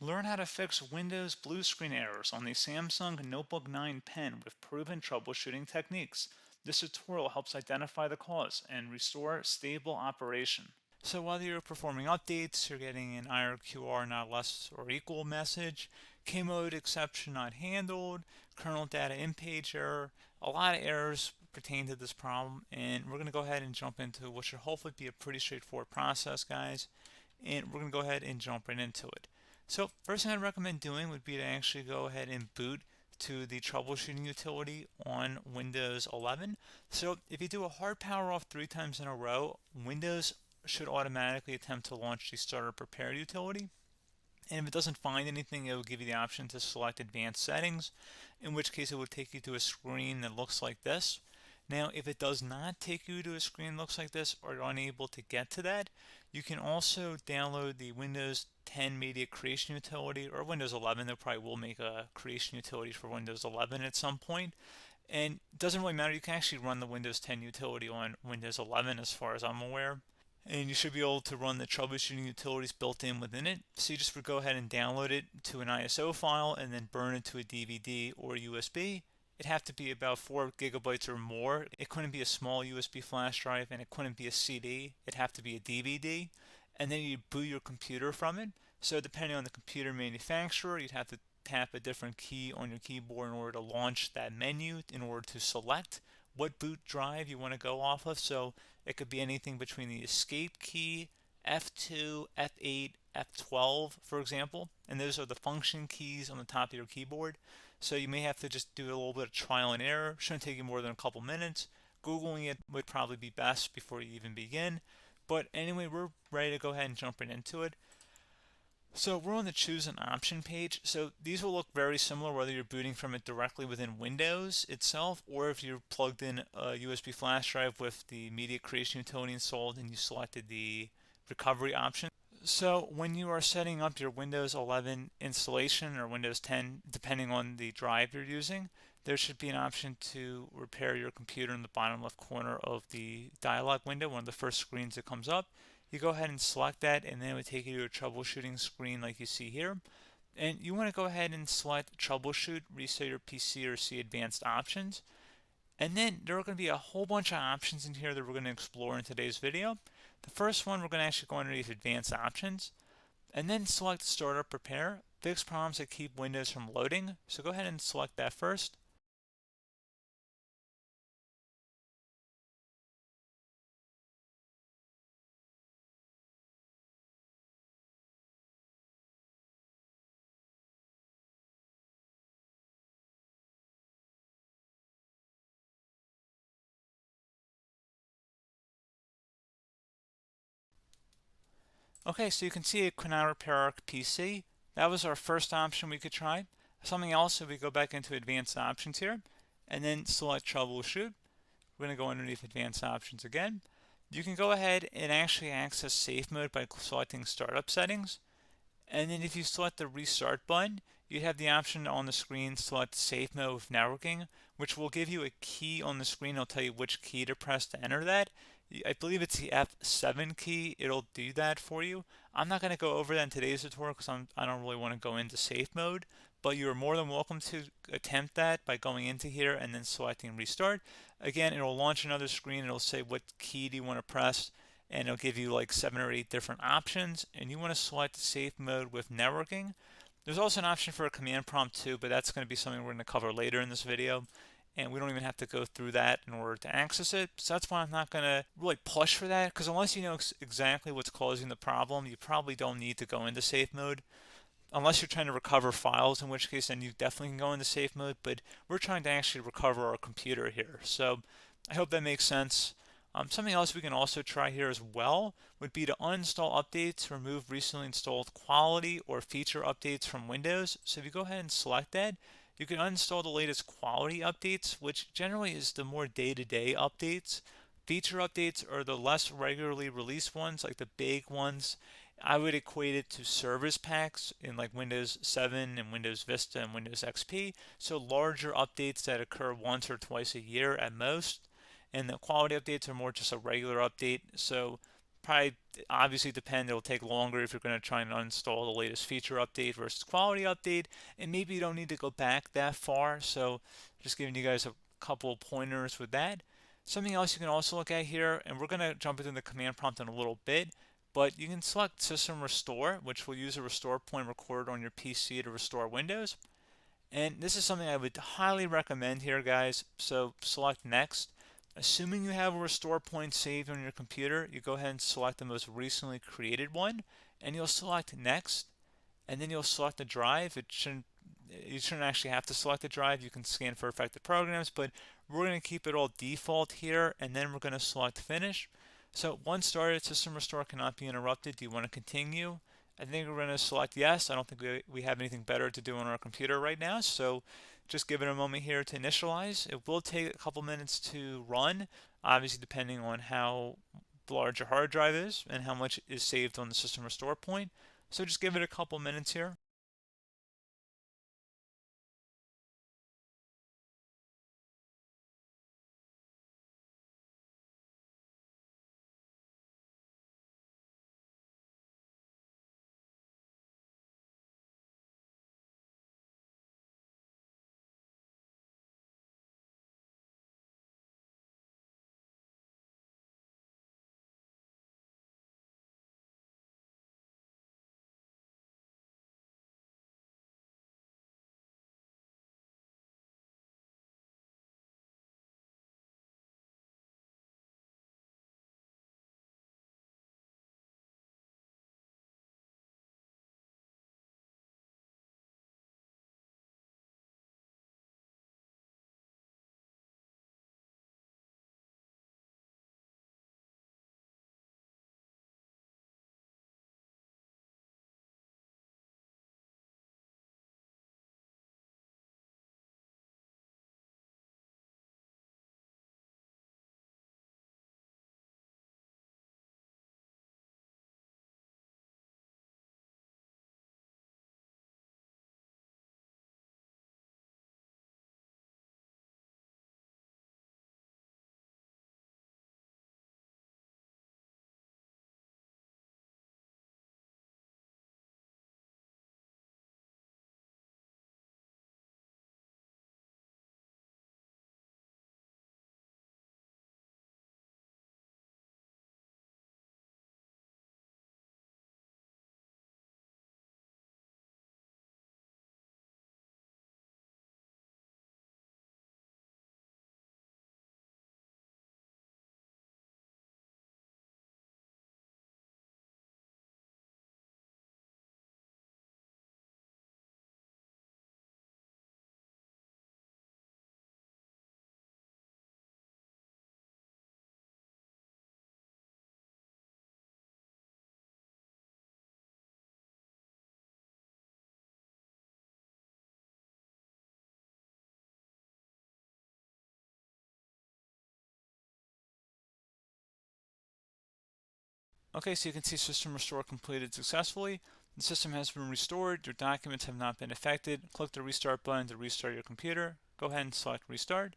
Learn how to fix Windows blue screen errors on the Samsung Notebook 9 Pen with proven troubleshooting techniques. This tutorial helps identify the cause and restore stable operation. So while you're performing updates, you're getting an IRQR not less or equal message, K-mode exception not handled, kernel data in page error. A lot of errors pertain to this problem, and we're going to go ahead and jump into what should hopefully be a pretty straightforward process, guys. And we're going to go ahead and jump right into it. So first thing I'd recommend doing would be to actually go ahead and boot to the troubleshooting utility on Windows 11. So if you do a hard power off 3 times in a row, Windows should automatically attempt to launch the starter prepare utility. And if it doesn't find anything, it will give you the option to select advanced settings, in which case it would take you to a screen that looks like this. Now, if it does not take you to a screen that looks like this, or you're unable to get to that, you can also download the Windows 10 Media Creation Utility, or Windows 11. They probably will make a creation utility for Windows 11 at some point. And it doesn't really matter. You can actually run the Windows 10 utility on Windows 11 as far as I'm aware. And you should be able to run the troubleshooting utilities built in within it. So you just would go ahead and download it to an ISO file and then burn it to a DVD or USB. It'd have to be about 4 gigabytes or more. It couldn't be a small USB flash drive, and it couldn't be a CD. It'd have to be a DVD. And then you'd boot your computer from it. So depending on the computer manufacturer, you'd have to tap a different key on your keyboard in order to launch that menu, in order to select what boot drive you want to go off of. So it could be anything between the escape key, F2, F8, F12, for example, and those are the function keys on the top of your keyboard. So you may have to just do a little bit of trial and error. Shouldn't take you more than a couple minutes. Googling it would probably be best before you even begin. But anyway, we're ready to go ahead and jump right into it. So we're on the choose an option page. So these will look very similar whether you're booting from it directly within Windows itself, or if you're plugged in a USB flash drive with the media creation utility installed and you selected the recovery option. So when you are setting up your Windows 11 installation or Windows 10, depending on the drive you're using, there should be an option to repair your computer in the bottom left corner of the dialog window, one of the first screens that comes up. You go ahead and select that, and then it would take you to a troubleshooting screen like you see here. And you want to go ahead and select troubleshoot, reset your PC, or see advanced options. And then there are going to be a whole bunch of options in here that we're going to explore in today's video. The first one, we're going to actually go underneath advanced options and then select startup prepare, fix problems that keep Windows from loading. So go ahead and select that first. Okay, so you can see it could not repair our PC. That was our first option we could try. Something else, if we go back into advanced options here and then select troubleshoot, we're going to go underneath advanced options again. You can go ahead and actually access safe mode by selecting startup settings. And then if you select the restart button, you have the option on the screen select safe mode with networking, which will give you a key on the screen. It'll tell you which key to press to enter that. I believe it's the F7 key. It'll do that for you. I'm not going to go over that in today's tutorial because I don't really want to go into safe mode, but you're more than welcome to attempt that by going into here and then selecting restart. Again, it'll launch another screen. It'll say what key do you want to press, and it'll give you like 7 or 8 different options, and you want to select safe mode with networking. There's also an option for a command prompt too, but that's going to be something we're going to cover later in this video, and we don't even have to go through that in order to access it. So that's why I'm not going to really push for that, because unless you know exactly what's causing the problem, you probably don't need to go into safe mode. Unless you're trying to recover files, in which case then you definitely can go into safe mode, but we're trying to actually recover our computer here. So I hope that makes sense. Something else we can also try here as well would be to uninstall updates, remove recently installed quality or feature updates from Windows. So if you go ahead and select that, you can uninstall the latest quality updates, which generally is the more day-to-day updates. Feature updates are the less regularly released ones, like the big ones. I would equate it to service packs in like Windows 7 and Windows Vista and Windows XP. So larger updates that occur once or twice a year at most. And the quality updates are more just a regular update. So probably obviously depend. It'll take longer if you're going to try and uninstall the latest feature update versus quality update, and maybe you don't need to go back that far. So just giving you guys a couple of pointers with that. Something else you can also look at here, and we're going to jump into the command prompt in a little bit, but you can select System Restore, which will use a restore point recorded on your PC to restore Windows. And this is something I would highly recommend here, guys. So select Next. Assuming you have a restore point saved on your computer, you go ahead and select the most recently created one, and you'll select Next, and then you'll select the drive. You shouldn't actually have to select the drive. You can scan for affected programs, but we're going to keep it all default here, and then we're going to select Finish. So once started, System Restore cannot be interrupted. Do you want to continue? I think we're going to select yes. I don't think we have anything better to do on our computer right now, so just give it a moment here to initialize. It will take a couple minutes to run, obviously depending on how large your hard drive is and how much is saved on the System Restore point. So just give it a couple minutes here. Okay, so you can see System Restore completed successfully. The system has been restored. Your documents have not been affected. Click the Restart button to restart your computer. Go ahead and select Restart.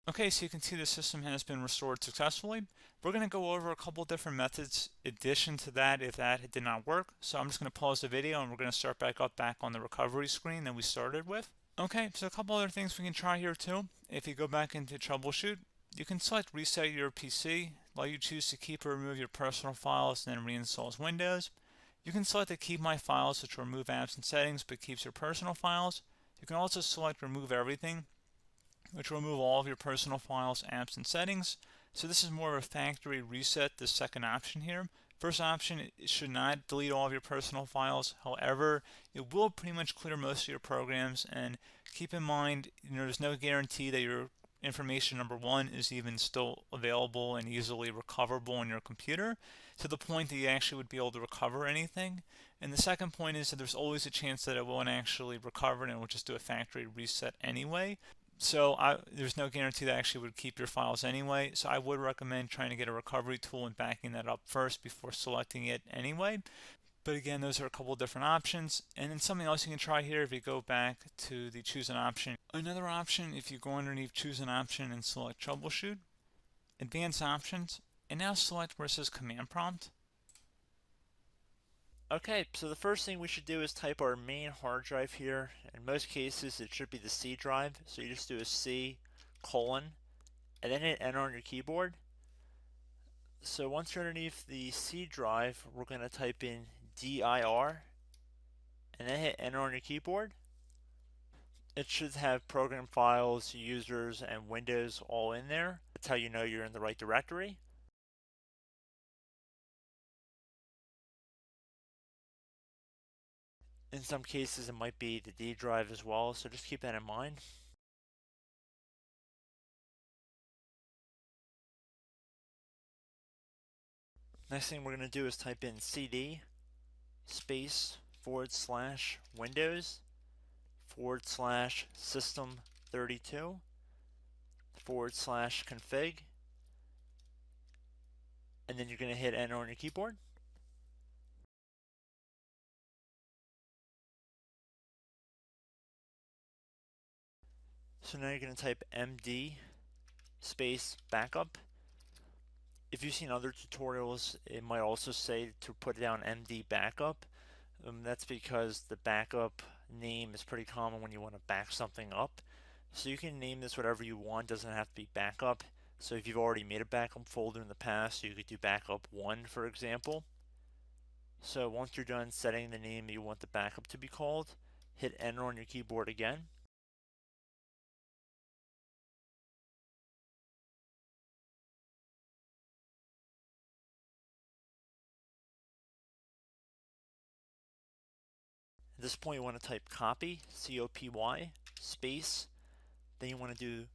Okay, so you can see the system has been restored successfully. We're going to go over a couple different methods in addition to that if that did not work. So I'm just going to pause the video and we're going to start back on the recovery screen that we started with. Okay, so a couple other things we can try here too. If you go back into troubleshoot, you can select reset your PC, let you choose to keep or remove your personal files and then reinstalls Windows. You can select to keep my files, which will remove apps and settings but keeps your personal files. You can also select remove everything, which will remove all of your personal files, apps, and settings. So this is more of a factory reset, the second option here. First option, it should not delete all of your personal files. However, it will pretty much clear most of your programs. And keep in mind, there's no guarantee that your information, number one, is even still available and easily recoverable on your computer, to the point that you actually would be able to recover anything. And the second point is that there's always a chance that it won't actually recover and it will just do a factory reset anyway. So there's no guarantee that actually would keep your files anyway. So I would recommend trying to get a recovery tool and backing that up first before selecting it anyway. But again, those are a couple of different options. And then something else you can try here, if you go back to the choose an option. Another option, if you go underneath choose an option and select troubleshoot, advanced options, and now select where it says command prompt. Okay, so the first thing we should do is type our main hard drive here. In most cases, it should be the C drive. So you just do a C colon and then hit enter on your keyboard. So once you're underneath the C drive, we're going to type in dir and then hit enter on your keyboard. It should have program files, users, and Windows all in there. That's how you know you're in the right directory. In some cases, it might be the D drive as well, so just keep that in mind. Next thing we're going to do is type in cd space /Windows /system32 /config, and then you're going to hit enter on your keyboard. So now you're going to type md space backup. If you've seen other tutorials, it might also say to put down md backup. That's because the backup name is pretty common when you want to back something up. So you can name this whatever you want, doesn't have to be backup. So if you've already made a backup folder in the past, you could do backup 1, for example. So once you're done setting the name you want the backup to be called, hit enter on your keyboard again. At this point you want to type copy, C-O-P-Y, space, then you want to do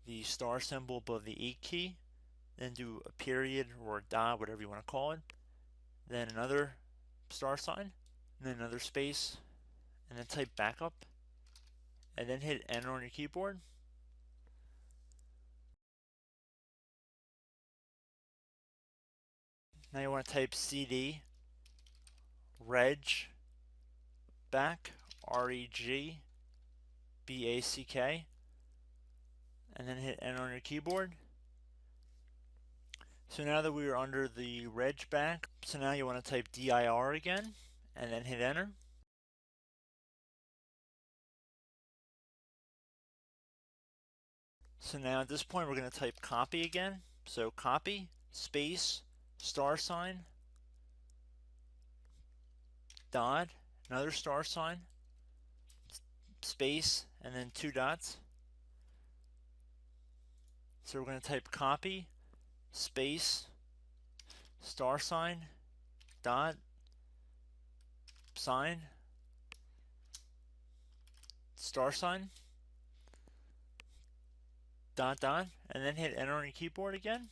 the star symbol above the 8 key, then do a period or a dot, whatever you want to call it, then another star sign, and then another space, and then type backup, and then hit enter on your keyboard. Now you want to type cd reg back, REG BACK, and then hit enter on your keyboard. So now that we are under the reg back, so now you want to type dir again, and then hit enter. So now at this point we're going to type copy again. So copy, space, star sign, dot, another star sign, space, and then 2 dots. So we're going to type copy, space, star sign, dot, sign, star sign, dot, dot, and then hit enter on your keyboard again.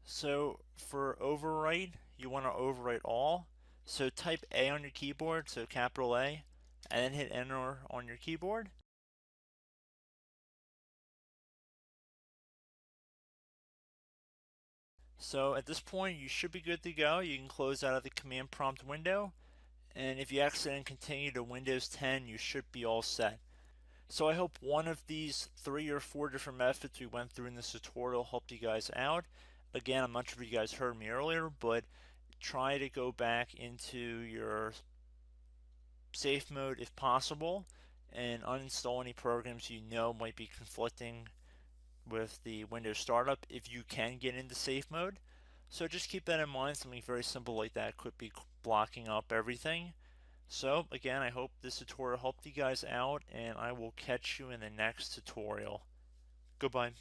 So for overwrite, you want to overwrite all. So type A on your keyboard, so capital A, and then hit enter on your keyboard. So at this point you should be good to go. You can close out of the command prompt window, and if you accidentally continue to Windows 10 you should be all set. So I hope one of these 3 or 4 different methods we went through in this tutorial helped you guys out. Again, I'm not sure if you guys heard me earlier, but try to go back into your safe mode if possible and uninstall any programs you know might be conflicting with the Windows startup if you can get into safe mode. So just keep that in mind. Something very simple like that could be blocking up everything. So again, I hope this tutorial helped you guys out, and I will catch you in the next tutorial. Goodbye.